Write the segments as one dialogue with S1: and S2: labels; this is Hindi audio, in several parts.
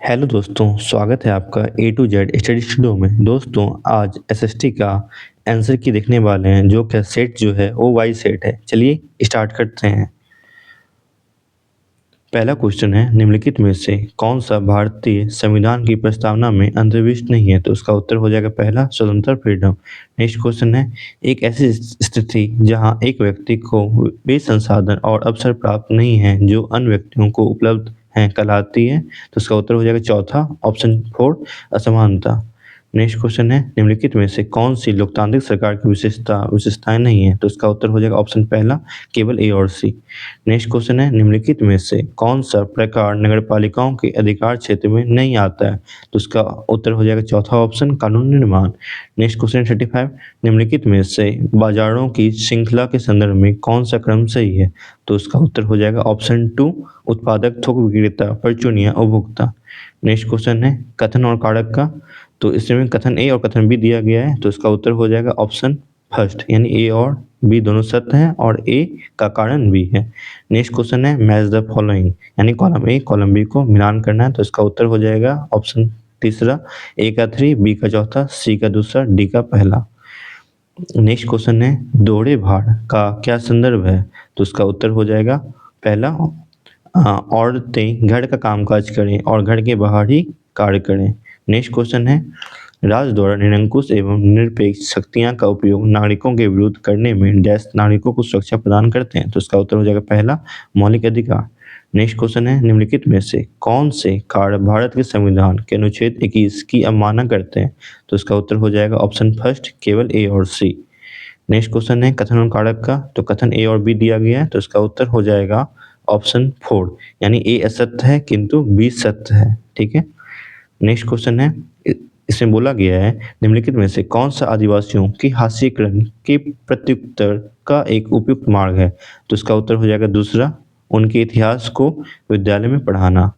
S1: हेलो दोस्तों, स्वागत है आपका ए टू जेड स्टडी स्टूडियो में। दोस्तों, आज एसएसटी का आंसर की देखने वाले हैं, जो कि सेट जो है वो वाई सेट है। चलिए स्टार्ट करते हैं। पहला क्वेश्चन है, निम्नलिखित में से कौन सा भारतीय संविधान की प्रस्तावना में अंतर्विष्ट नहीं है? तो उसका उत्तर हो जाएगा पहला, स्वतंत्रता, फ्रीडम। नेक्स्ट क्वेश्चन है, एक ऐसी स्थिति जहां एक व्यक्ति को वे संसाधन और अवसर प्राप्त नहीं है जो अन्य व्यक्तियों को उपलब्ध हैं कहलाती है? तो उसका उत्तर हो जाएगा चौथा, ऑप्शन 4, असमानता। नेक्स्ट क्वेश्चन है, निम्नलिखित में से कौन सी लोकतांत्रिक सरकार की विशेषताएं नहीं है? तो उसका उत्तर हो जाएगा ऑप्शन पहला, केवल ए और सी। नेक्स्ट क्वेश्चन है, निम्नलिखित में से कौन सा प्रकार नगरपालिकाओं के अधिकार क्षेत्र में नहीं आता है? तो उसका उत्तर हो जाएगा चौथा ऑप्शन, कानून निर्माण। नेक्स्ट क्वेश्चन 35, निम्नलिखित में से बाजारों की श्रृंखला के संदर्भ में कौन सा क्रम सही है? तो उसका उत्तर हो जाएगा ऑप्शन 2, उत्पादक, थोक विक्रेता, परचूनिया, उपभोक्ता। नेक्स्ट क्वेश्चन है कथन और कारक का। तो इसमें कथन ए और कथन बी दिया गया है, तो इसका उत्तर हो जाएगा ऑप्शन फर्स्ट, यानी ए और बी दोनों सत्य हैं और ए का कारण बी है। नेक्स्ट क्वेश्चन है मैच द फॉलोइंग, यानी कॉलम ए कॉलम बी को मिलान करना है। तो इसका उत्तर हो जाएगा ऑप्शन तीसरा, ए का 3, बी का चौथा, सी का दूसरा, डी का पहला। नेक्स्ट क्वेश्चन है दोहरे भाड़ का क्या संदर्भ है? तो उसका उत्तर हो जाएगा पहला, औरतें घर का कामकाज करें और घर के बाहर ही कार्य करें। नेक्स्ट क्वेश्चन है राज्य द्वारा निरंकुश एवं निरपेक्ष शक्तियां का उपयोग नागरिकों के विरुद्ध करने में डैश नागरिकों को सुरक्षा प्रदान करते हैं? तो इसका उत्तर हो जाएगा पहला, मौलिक अधिकार। नेक्स्ट क्वेश्चन है निम्नलिखित में से कौन से कार्य भारत के संविधान के अनुच्छेद 21 की अवमानना करते हैं? तो इसका उत्तर हो जाएगा ऑप्शन फर्स्ट, केवल ए और सी। नेक्स्ट क्वेश्चन है कथन और कारक का। तो कथन ए और बी दिया गया है, तो इसका उत्तर हो जाएगा ऑप्शन 4, यानी ए असत्य है किंतु बी सत्य है। ठीक है। नेक्स्ट क्वेश्चन है, इसमें बोला गया है निम्नलिखित में से कौन सा आदिवासियों की हास्यकरण के प्रत्युत्तर का एक उपयुक्त मार्ग है? तो इसका उत्तर हो जाएगा दूसरा, उनके इतिहास को विद्यालय में पढ़ाना।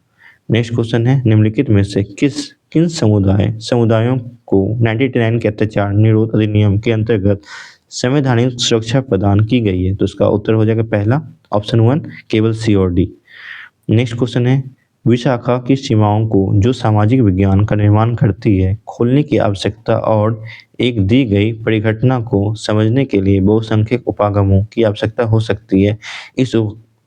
S1: नेक्स्ट क्वेश्चन है निम्नलिखित में से किन समुदायों को 1989 के अत्याचार निरोध अधिनियम के अंतर्गत संवैधानिक सुरक्षा प्रदान की गई है? तो इसका उत्तर हो जाएगा पहला, ऑप्शन 1, केवल सी और डी। नेक्स्ट क्वेश्चन है विशाखा की सीमाओं को जो सामाजिक विज्ञान का निर्माण करती है खोलने की आवश्यकता और एक दी गई परिघटना को समझने के लिए बहुसंख्यक उपागमों की आवश्यकता हो सकती है।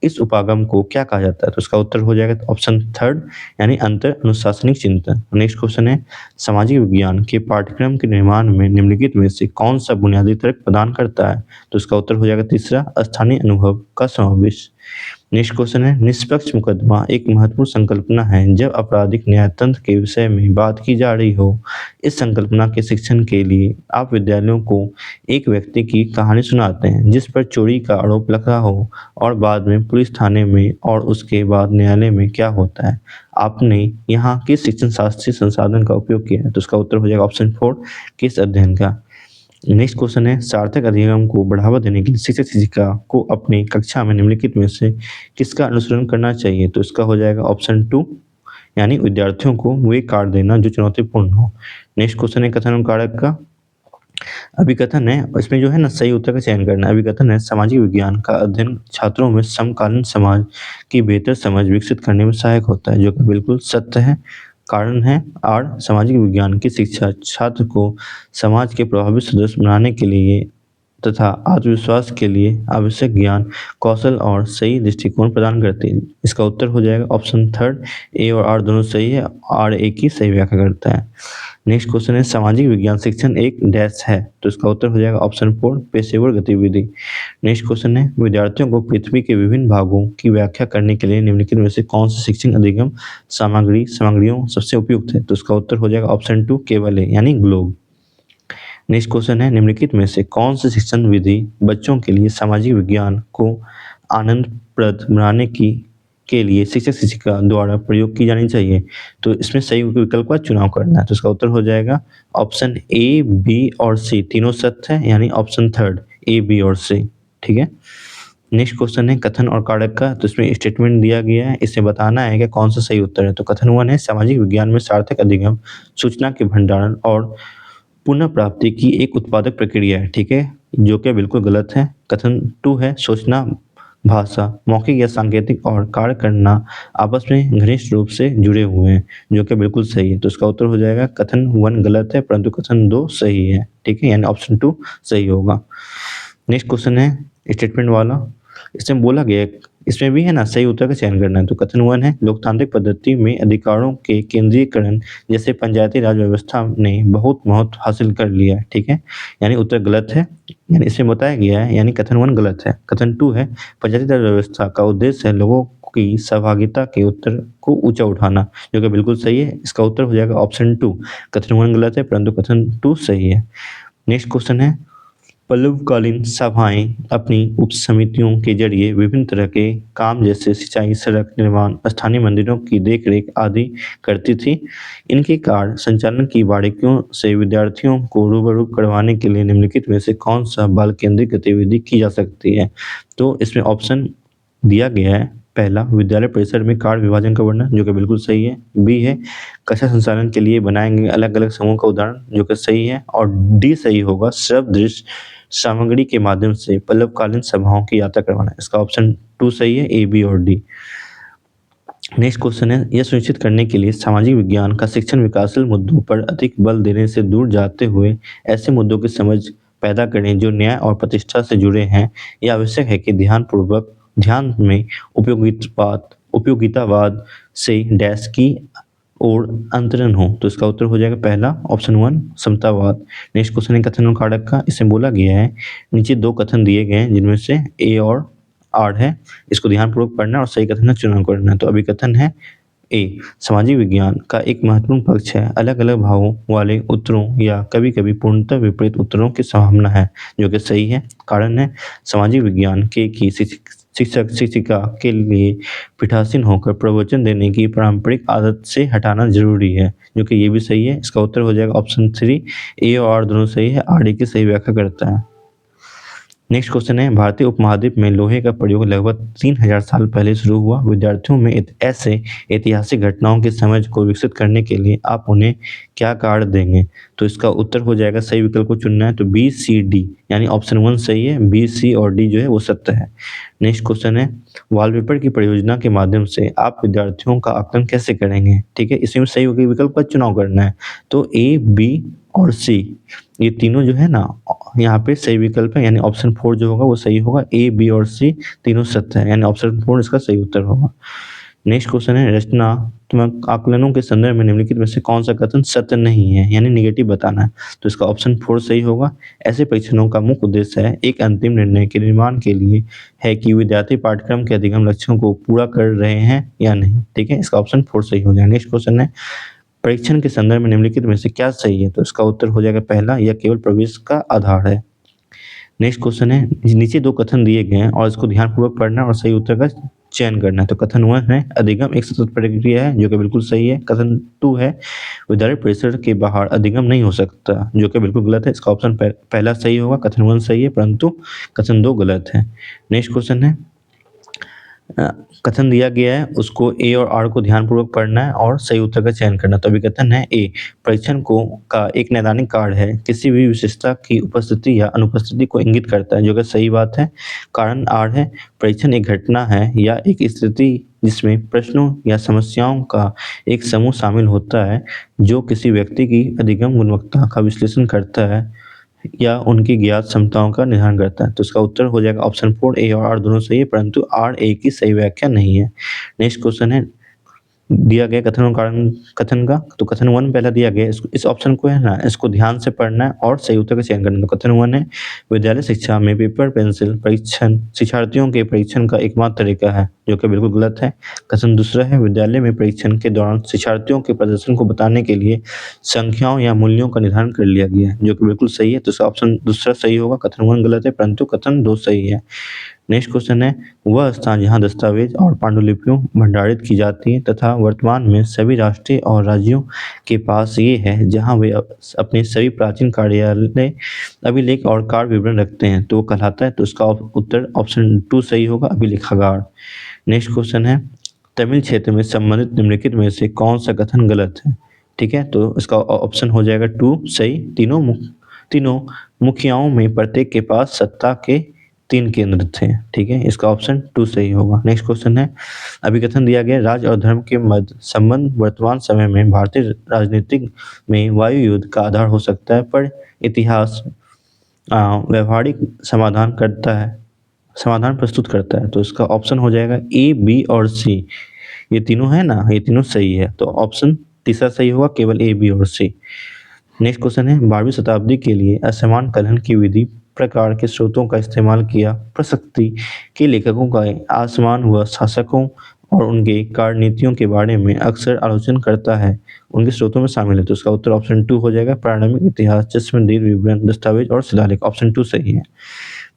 S1: इस उपागम को क्या कहा जाता है? तो उसका उत्तर हो जाएगा ऑप्शन 3, यानी अंतर अनुशासनिक चिंतन। नेक्स्ट क्वेश्चन है सामाजिक विज्ञान के पाठ्यक्रम के निर्माण में निम्नलिखित में से कौन सा बुनियादी तर्क प्रदान करता है? तो उसका उत्तर हो जाएगा तीसरा, स्थानीय अनुभव का समावेश। नेक्स्ट क्वेश्चन है निष्पक्ष मुकदमा एक महत्वपूर्ण संकल्पना है जब आपराधिक न्यायतंत्र के विषय में बात की जा रही हो। इस संकल्पना के शिक्षण के लिए आप विद्यालयों को एक व्यक्ति की कहानी सुनाते हैं जिस पर चोरी का आरोप लगा हो और बाद में पुलिस थाने में और उसके बाद न्यायालय में क्या होता है। आपने यहाँ किस शिक्षण शास्त्रीय संसाधन का उपयोग किया है? तो उसका उत्तर हो जाएगा ऑप्शन 4, किस अध्ययन का। नेक्स्ट क्वेश्चन है सार्थक अधिगम को बढ़ावा देने के लिए शिक्षक शिक्षिका को अपनी कक्षा में निम्नलिखित में से किसका अनुसरण करना चाहिए? तो इसका हो जाएगा ऑप्शन 2, यानी विद्यार्थियों को वे कार्य देना जो चुनौतीपूर्ण हो। नेक्स्ट क्वेश्चन है कथन और कारक का। अभिकथन है, इसमें जो है ना सही उत्तर का चयन करना है। अभिकथन है सामाजिक विज्ञान का अध्ययन छात्रों में समकालीन समाज की बेहतर समझ विकसित करने में सहायक होता है, जो कि बिल्कुल सत्य है। कारण है आर, सामाजिक विज्ञान की शिक्षा छात्र को समाज के प्रभावी सदस्य बनाने के लिए तथा आत्मविश्वास के लिए आवश्यक ज्ञान, कौशल और सही दृष्टिकोण प्रदान करती है। इसका उत्तर हो जाएगा ऑप्शन 3, ए और आर दोनों सही है, आर ए की सही व्याख्या करता है। नेक्स्ट क्वेश्चन है सामाजिक विज्ञान शिक्षण एक डैश है? तो इसका उत्तर हो जाएगा ऑप्शन 4, पेशेवर गतिविधि। नेक्स्ट क्वेश्चन है विद्यार्थियों को पृथ्वी के विभिन्न भागों की व्याख्या करने के लिए निम्नलिखित में से कौन सी शिक्षण अधिगम सामग्रियों सबसे उपयुक्त है? तो इसका उत्तर हो जाएगा ऑप्शन 2, केवल है, यानी ग्लोब। नेक्स्ट क्वेश्चन है निम्नलिखित में से कौन सी शिक्षण विधि बच्चों के लिए सामाजिक विज्ञान को आनंदप्रद बनाने के लिए शिक्षक शिक्षिका द्वारा प्रयोग की जानी चाहिए? तो इसमें सही विकल्प का चुनाव करना है। तो इसका उत्तर हो जाएगा ऑप्शन ए, बी और सी तीनों सत्य है, यानी ऑप्शन 3, ए, बी और सी। ठीक है। नेक्स्ट क्वेश्चन है कथन और कारक का। तो इसमें स्टेटमेंट दिया गया है, इसे बताना है कि कौन सा सही उत्तर है। तो कथन 1 है सामाजिक विज्ञान में सार्थक अधिगम सूचना के भंडारण और पुनः प्राप्ति की एक उत्पादक प्रक्रिया है। ठीक है, जो कि बिल्कुल गलत है। कथन 2 है भाषा, मौखिक या सांकेतिक और कार्य करना आपस में घनिष्ठ रूप से जुड़े हुए हैं, जो कि बिल्कुल सही है। तो इसका उत्तर हो जाएगा कथन 1 गलत है परंतु कथन 2 सही है। ठीक है, यानी ऑप्शन 2 सही होगा। नेक्स्ट क्वेश्चन है स्टेटमेंट वाला। इसमें बोला गया है, इसमें भी है ना सही उत्तर का चयन करना है। तो कथन 1 है लोकतांत्रिक पद्धति में अधिकारों के केंद्रीयकरण जैसे पंचायती राज व्यवस्था ने बहुत महत्व हासिल कर लिया है। ठीक है, यानी उत्तर गलत है, यानी इसमें बताया गया है, यानी कथन 1 गलत है। कथन 2 है पंचायती राज व्यवस्था का उद्देश्य है लोगों की सहभागिता के उत्तर को ऊंचा उठाना, जो कि बिल्कुल सही है। इसका उत्तर हो जाएगा ऑप्शन 2। कथन 1 गलत है परंतु कथन 2 सही है। नेक्स्ट क्वेश्चन है पल्लवकालीन सभाएं अपनी उप समितियों के जरिए विभिन्न तरह के काम जैसे सिंचाई, सड़क निर्माण, स्थानीय मंदिरों की देखरेख आदि करती थी। इनके कार्य संचालन की बारीकियों से विद्यार्थियों को रूबरू करवाने के लिए निम्नलिखित में से कौन सा बाल केंद्रित गतिविधि की जा सकती है। तो इसमें ऑप्शन दिया गया है, पहला विद्यालय परिसर में कार्य विभाजन का वर्णन, जो कि बिल्कुल सही है। बी है कक्षा संचालन के लिए बनाए गए अलग अलग समूह का उदाहरण, जो कि सही है। और डी सही होगा श्रव्य दृश्य सामग्री के माध्यम से पल्लवकालीन सभाओं की यात्रा करवाना। इसका ऑप्शन 2 सही है, ए, बी और डी। नेक्स्ट क्वेश्चन है यह सुनिश्चित करने के लिए सामाजिक विज्ञान का शिक्षण विकासशील मुद्दों पर अधिक बल देने से दूर जाते हुए ऐसे मुद्दों की समझ पैदा करें जो न्याय और प्रतिष्ठा से जुड़े हैं। यह आवश्यक है कि ध्यान में उपयोगितावाद से डैश की और अंतरण हो। तो इसका उत्तर हो जाएगा पहला ऑप्शन 1 समतावाद। नेक्स्ट क्वेश्चन है कथन और कारक का। इसमें बोला गया है नीचे 2 कथन दिए गए हैं जिनमें से ए और आर है, इसको ध्यानपूर्वक पढ़ना और सही कथन का चुनाव करना है। तो अभी कथन है ए सामाजिक विज्ञान का एक महत्वपूर्ण पक्ष है अलग अलग भावों वाले उत्तरों या कभी कभी पूर्णतः विपरीत उत्तरों की संभावना है, जो कि सही है। कारण है सामाजिक विज्ञान के की शिक्षक शिक्षिका के लिए पीठासीन होकर प्रवचन देने की पारंपरिक आदत से हटाना जरूरी है, जो कि ये भी सही है। इसका उत्तर हो जाएगा ऑप्शन 3, ए और आर दोनों सही है, आर डी की सही व्याख्या करता है। नेक्स्ट क्वेश्चन है भारतीय उपमहाद्वीप में लोहे का प्रयोग लगभग 3000 साल पहले शुरू हुआ। विद्यार्थियों में ऐसे ऐतिहासिक घटनाओं की समझ को विकसित करने के लिए आप उन्हें क्या कार्य देंगे। तो इसका उत्तर हो जाएगा सही विकल्प को चुनना है। तो बी, सी, डी, यानी ऑप्शन 1 सही है, बी, सी और डी जो है वो सत्य है। नेक्स्ट क्वेश्चन है वॉलपेपर की परियोजना के माध्यम से आप विद्यार्थियों का आकलन कैसे करेंगे। ठीक है, इसमें सही विकल्प का चुनाव करना है। तो ए, बी और सी ये तीनों जो है ना यहाँ पे सही विकल्प है, यानी ऑप्शन 4 जो होगा वो सही होगा। ए, बी और सी तीनों सत्य है, यानी ऑप्शन 4 इसका सही उत्तर होगा। नेक्स्ट क्वेश्चन है रचनात्मक आकलनों के संदर्भ में निम्नलिखित में से कौन सा कथन सत्य नहीं है, यानी निगेटिव बताना है। तो इसका ऑप्शन 4 सही होगा। ऐसे परीक्षणों का मुख्य उद्देश्य है एक अंतिम निर्णय के निर्माण के लिए है कि विद्यार्थी पाठ्यक्रम के अधिगम लक्ष्यों को पूरा कर रहे हैं या नहीं। ठीक है, इसका ऑप्शन 4 सही हो जाएगा। नेक्स्ट क्वेश्चन है परीक्षण के संदर्भ में निम्नलिखित में से क्या सही है। तो इसका उत्तर हो जाएगा पहला, यह केवल प्रवेश का आधार है। नेक्स्ट क्वेश्चन है नीचे 2 कथन दिए गए हैं और इसको ध्यानपूर्वक पढ़ना और सही उत्तर का चयन करना है। तो कथन 1 है अधिगम एक सतत प्रक्रिया है, जो कि बिल्कुल सही है। कथन 2 है विद्यालय परिसर के बाहर अधिगम नहीं हो सकता, जो कि बिल्कुल गलत है। इसका ऑप्शन पहला सही होगा। कथन 1 सही है परंतु कथन 2 गलत है। नेक्स्ट क्वेश्चन है कथन दिया गया है उसको ए और आर को ध्यानपूर्वक पढ़ना है और सही उत्तर का चयन करना। तो अभी कथन है ए परीक्षण को का एक नैदानिक कार्य है, किसी भी विशेषता की उपस्थिति या अनुपस्थिति को इंगित करता है, जो कि सही बात है। कारण आर है परीक्षण एक घटना है या एक स्थिति जिसमें प्रश्नों या समस्याओं का एक समूह शामिल होता है जो किसी व्यक्ति की अधिगम गुणवत्ता का विश्लेषण करता है या उनकी ज्ञात क्षमताओं का निर्धारण करता है। तो इसका उत्तर हो जाएगा ऑप्शन 4, ए और आर दोनों सही है परंतु आर ए की सही व्याख्या नहीं है। नेक्स्ट क्वेश्चन है दिया गया कथन और कारण कथन का। तो कथन 1 पहला दिया गया, इस ऑप्शन को है ना इसको ध्यान से पढ़ना है और सही उत्तर का चयन करना है। तो कथन 1 है विद्यालय शिक्षा में पेपर पेंसिल परीक्षण शिक्षार्थियों के परीक्षण का एकमात्र तरीका है, जो कि बिल्कुल गलत है। कथन दूसरा है विद्यालय में परीक्षण के दौरान शिक्षार्थियों के प्रदर्शन को बताने के लिए संख्याओं या मूल्यों का निर्धारण कर लिया गया है, जो कि बिल्कुल सही है। तो इसका ऑप्शन दूसरा सही होगा। कथन 1 गलत है परंतु कथन 2 सही है। नेक्स्ट क्वेश्चन है वह स्थान जहां दस्तावेज और पांडुलिपियों भंडारित की जाती है तथा वर्तमान में सभी राष्ट्रीय और राज्यों के पास ये है जहां वे अपने सभी प्राचीन कार्यालय अभिलेख और कार्य विवरण रखते हैं, तो वो कहलाता है। तो उसका उत्तर ऑप्शन 2 सही होगा, अभिलेखागार। नेक्स्ट क्वेश्चन है तमिल क्षेत्र में संबंधित निम्नलिखित में से कौन सा कथन गलत है। ठीक है, तो इसका ऑप्शन हो जाएगा 2 सही। तीनों मुखियाओं में प्रत्येक के पास सत्ता के 3 केंद्र थे। ठीक है, इसका ऑप्शन 2 सही होगा। नेक्स्ट क्वेश्चन है, अभिकथन दिया गया राज्य और धर्म के मध्य संबंध वर्तमान समय में भारतीय राजनीतिक में वायु युद्ध का आधार हो सकता है, पर इतिहास व्यवहारिक समाधान प्रस्तुत करता है। तो इसका ऑप्शन हो जाएगा ए, बी और सी। ये तीनों है ना, ये तीनों सही है, तो ऑप्शन तीसरा सही होगा, केवल ए, बी और सी। नेक्स्ट क्वेश्चन है, 12वीं शताब्दी के लिए असमान कलह की विधि प्रकार के स्रोतों का इस्तेमाल किया प्रसक्ति के लेखकों का आसमान व शासकों और उनके कार्यनीतियों के बारे में अक्सर आलोचना करता है, उनके स्रोतों में शामिल है। तो इसका उत्तर ऑप्शन 2 हो जाएगा, प्रारंभिक इतिहास, चश्मदीद विवरण, दस्तावेज और शिलालेख। ऑप्शन 2 सही है।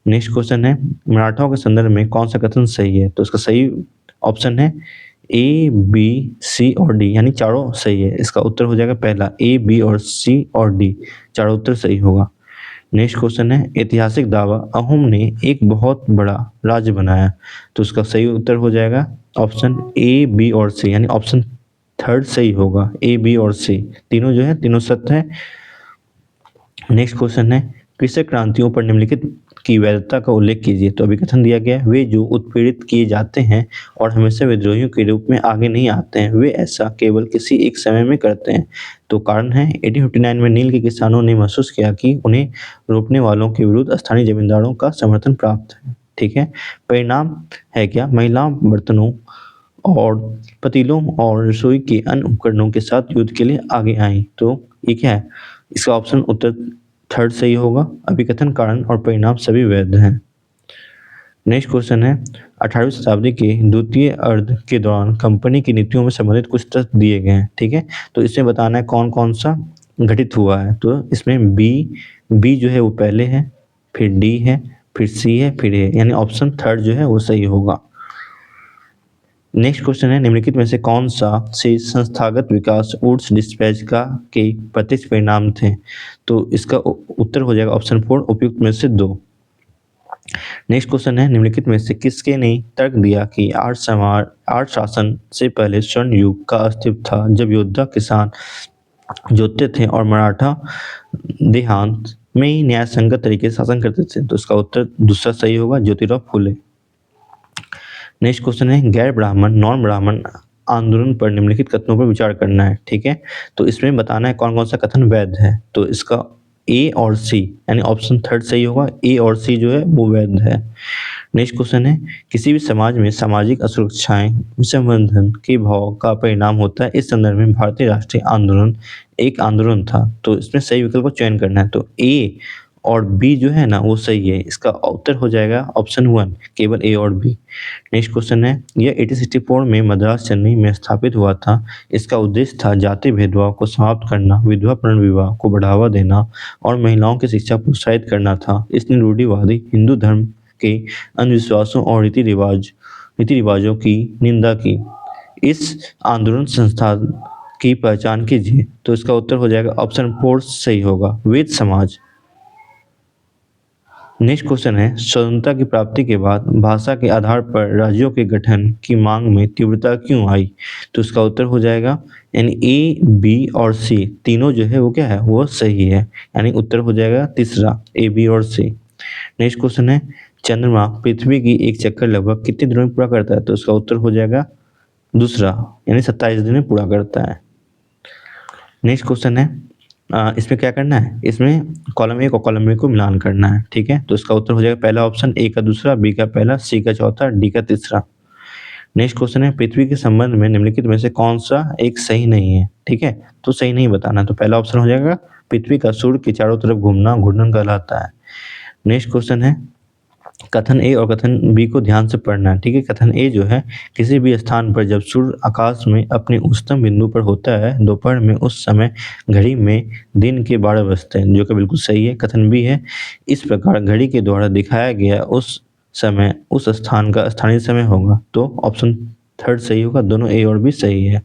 S1: नेक्स्ट क्वेश्चन है, मराठाओं के संदर्भ में कौन सा कथन सही है? तो इसका सही ऑप्शन है ए, बी, सी और डी, यानी चारों सही है। इसका उत्तर हो जाएगा पहला, ए, बी और सी और डी, चारों उत्तर सही होगा। नेक्स्ट क्वेश्चन है, ऐतिहासिक दावा अहोम ने एक बहुत बड़ा राज्य बनाया। तो उसका सही उत्तर हो जाएगा ऑप्शन ए, बी और सी, यानी ऑप्शन थर्ड सही होगा, ए, बी और सी, तीनों जो है तीनों सत्य है। नेक्स्ट क्वेश्चन है, कृषक क्रांतियों पर निम्नलिखित की वैधता का उल्लेख कीजिए। तो अभी कथन दिया गया है, वे जो उत्पीड़ित किए जाते हैं और हमेशा विद्रोहियों के रूप में आगे नहीं आते हैं, वे ऐसा केवल किसी एक समय में करते हैं। तो कारण है 1859 में नील के किसानों ने महसूस किया कि उन्हें रोकने वालों के विरुद्ध स्थानीय जमींदारों का समर्थन प्राप्त है। ठीक है, परिणाम है क्या? महिलाओं, बर्तनों और पतीलों और रसोई के अन्य उपकरणों के साथ युद्ध के लिए आगे आई। तो ये क्या है? इसका ऑप्शन उत्तर थर्ड सही होगा, अभिकथन, कारण और परिणाम सभी वैध हैं। नेक्स्ट क्वेश्चन है, 18वीं शताब्दी के द्वितीय अर्ध के दौरान कंपनी की नीतियों में संबंधित कुछ तथ्य दिए गए हैं। ठीक है, तो इसमें बताना है कौन कौन सा घटित हुआ है। तो इसमें बी जो है वो पहले है, फिर डी है, फिर सी है, फिर ए, यानी ऑप्शन थर्ड जो है वो सही होगा। नेक्स्ट क्वेश्चन है, निम्नलिखित में से कौन सा से संस्थागत विकास वुड्स डिस्पैच का के प्रत्यक्ष परिणाम थे? तो इसका उत्तर हो जाएगा ऑप्शन 4, उपयुक्त में से 2। नेक्स्ट क्वेश्चन है, निम्नलिखित में से किसके ने तर्क दिया कि आर्य शासन से पहले स्वर्ण युग का अस्तित्व था, जब योद्धा किसान जोतते थे और मराठा देहात में ही न्यायसंगत तरीके से शासन करते थे? तो इसका उत्तर दूसरा सही होगा, ज्योतिराव फुले। नेक्स्ट क्वेश्चन है, गैर ब्राह्मण नॉन ब्राह्मण आंदोलन पर निम्नलिखित कथनों पर विचार करना है। ठीक है, तो इसमें बताना है कौन कौन सा कथन वैध है। तो इसका ए और सी, यानी ऑप्शन थर्ड सही होगा, ए और सी जो है वो वैध है। नेक्स्ट क्वेश्चन है, किसी भी समाज में सामाजिक असुरक्षाएं विसंबंधन के भाव का परिणाम होता है, इस संदर्भ में भारतीय राष्ट्रीय आंदोलन एक आंदोलन था। तो इसमें सही विकल्प को चयन करना है। तो ए और बी जो है ना वो सही है, इसका उत्तर हो जाएगा ऑप्शन 1, केवल ए और बी। नेक्स्ट क्वेश्चन है, यह 1864 में मद्रास चेन्नई में स्थापित हुआ था। इसका उद्देश्य था जाति भेदभाव को समाप्त करना, विधवा पुनर्विवाह को बढ़ावा देना और महिलाओं की शिक्षा प्रोत्साहित करना था। इसने रूढ़िवादी हिंदू धर्म के अंधविश्वासों और रीति रिवाजों की निंदा की। इस आंदोलन संस्था की पहचान कीजिए। तो इसका उत्तर हो जाएगा ऑप्शन 4 सही होगा, वेद समाज। नेक्स्ट क्वेश्चन है, स्वतंत्रता की प्राप्ति के बाद भाषा के आधार पर राज्यों के गठन की मांग में तीव्रता क्यों आई? तो इसका उत्तर हो जाएगा, यानी ए, बी और सी तीनों जो है वो क्या है, वो सही है, यानी उत्तर हो जाएगा तीसरा, ए, बी और सी। नेक्स्ट क्वेश्चन है, चंद्रमा पृथ्वी की एक चक्कर लगभग कितने दिनों में पूरा करता है? तो इसका उत्तर हो जाएगा दूसरा, यानी 27 दिन में पूरा करता है। नेक्स्ट क्वेश्चन है, इसमें क्या करना है, इसमें कॉलम 1 और कॉलम बी को मिलान करना है। ठीक है, तो इसका उत्तर हो जाएगा पहला ऑप्शन, ए का दूसरा, बी का पहला, सी का चौथा, डी का तीसरा। नेक्स्ट क्वेश्चन है, पृथ्वी के संबंध में निम्नलिखित में से कौन सा एक सही नहीं है? ठीक है, तो सही नहीं बताना, तो पहला ऑप्शन हो जाएगा, पृथ्वी का सूर्य के चारों तरफ घूमना घूर्णन कहलाता है। नेक्स्ट क्वेश्चन है, कथन ए और कथन बी को ध्यान से पढ़ना है। ठीक है, कथन ए जो है, किसी भी स्थान पर जब सूर्य आकाश में अपने उच्चतम बिंदु पर होता है दोपहर में, उस समय घड़ी में दिन के 12 बजते हैं, जो कि बिल्कुल सही है। कथन बी है, इस प्रकार घड़ी के द्वारा दिखाया गया उस समय उस स्थान का स्थानीय समय होगा। तो ऑप्शन थर्ड सही होगा, दोनों ए और बी सही है।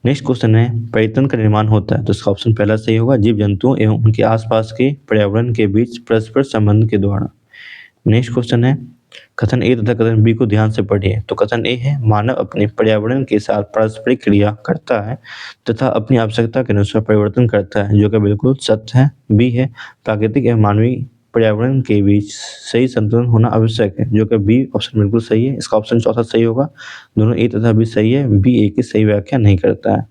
S1: नेक्स्ट क्वेश्चन है, पर्यटन का निर्माण होता है। तो इसका ऑप्शन पहला सही होगा, जीव जंतुओं एवं उनके आसपास के पर्यावरण के बीच परस्पर संबंध के द्वारा। नेक्स्ट क्वेश्चन है, कथन ए तथा कथन बी को ध्यान से पढ़िए। तो कथन ए है, मानव अपने पर्यावरण के साथ पारस्परिक क्रिया करता है तथा अपनी आवश्यकता के अनुसार परिवर्तन करता है, जो कि बिल्कुल सत्य है। बी है, प्राकृतिक एवं मानवीय पर्यावरण के बीच सही संतुलन होना आवश्यक है, जो कि बी ऑप्शन बिल्कुल सही है। इसका ऑप्शन चौथा सही होगा। दोनों ए तथा बी सही है, बी ए की सही व्याख्या नहीं करता है।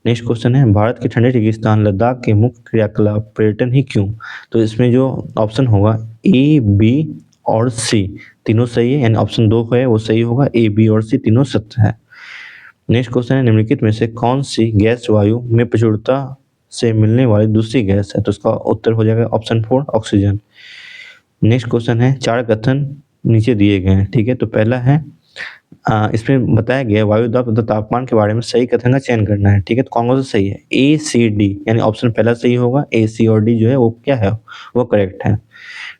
S1: नेक्स्ट क्वेश्चन है, भारत के ठंडे रेगिस्तान लद्दाख के मुख्य क्रियाकलाप पर्यटन ही क्यों? तो इसमें जो ऑप्शन होगा ए, बी और सी तीनों सही है, यानी ऑप्शन 2 है वो सही होगा। ए, बी और सी तीनों सत्य है। नेक्स्ट क्वेश्चन है, निम्नलिखित में से कौन सी गैस वायु में प्रचुरता से मिलने वाली दूसरी गैस है? तो इसका उत्तर हो जाएगा ऑप्शन 4 ऑक्सीजन। नेक्स्ट क्वेश्चन है, 4 कथन नीचे दिए गए हैं, ठीक है। तो पहला है इसमें बताया गया वायु दाब तथा तापमान के बारे में सही कथन का चयन करना है, ठीक है। तो कौन कौन सा सही है? ए, सी, डी, यानी ऑप्शन पहला सही होगा। ए, सी और डी जो है वो क्या है, वो करेक्ट है।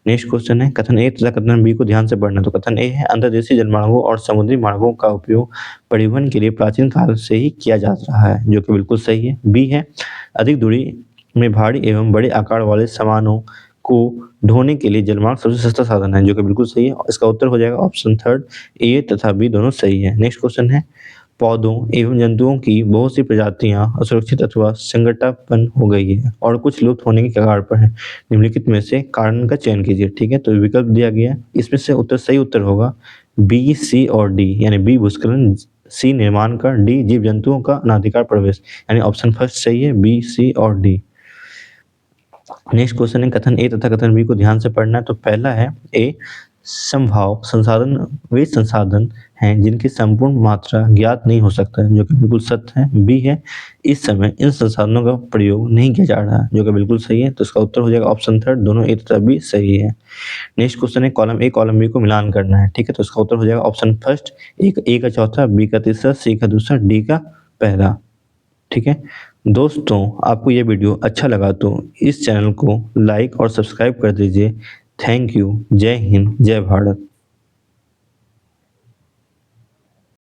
S1: नेक्स्ट क्वेश्चन है, कथन ए तथा कथन बी को ध्यान से पढ़ना। तो कथन ए है, अंतर्देशीय जलमार्गों और समुद्री मार्गों का उपयोग परिवहन के लिए प्राचीन काल से ही किया जा रहा है, जो कि बिल्कुल सही है। बी है, अधिक दूरी में भारी एवं बड़े आकार वाले सामानों को ढोने के लिए जलमार्ग सबसे सस्ता साधन है, जो कि बिल्कुल सही है। इसका उत्तर हो जाएगा ऑप्शन 3 ए तथा बी दोनों सही है। नेक्स्ट क्वेश्चन है, पौधों एवं जंतुओं की बहुत सी प्रजातियां असुरक्षित अथवा संकटापन्न हो गई है और कुछ लुप्त होने के कगार पर है। निम्नलिखित में से कारण का चयन कीजिए, ठीक है। तो विकल्प दिया गया है, इसमें से उत्तर सही उत्तर होगा बी, सी और डी, यानी बी भूस्खलन, सी निर्माण का, डी जीव जंतुओं का अनाधिकार प्रवेश, यानी ऑप्शन फर्स्ट सही है, बी, सी और डी। नेक्स्ट क्वेश्चन है, कथन ए तथा कथन बी को ध्यान से पढ़ना है। तो पहला है ए, संभाव संसाधन वे संसाधन हैं जिनकी संपूर्ण मात्रा ज्ञात नहीं हो सकता है, जो कि बिल्कुल सत्य है। बी है, इस समय इन संसाधनों का प्रयोग नहीं किया जा रहा है, जो कि बिल्कुल सही है। तो इसका उत्तर हो जाएगा ऑप्शन 3 दोनों ए तथा बी सही है। नेक्स्ट क्वेश्चन है, कॉलम ए कॉलम बी को मिलान करना है, ठीक है। तो इसका उत्तर हो जाएगा ऑप्शन फर्स्ट, ए का चौथा, बी का तीसरा, सी का दूसरा, डी का पहला, ठीक है। दोस्तों, आपको ये वीडियो अच्छा लगा तो इस चैनल को लाइक और सब्सक्राइब कर दीजिए। Thank you. जय हिंद, जय भारत।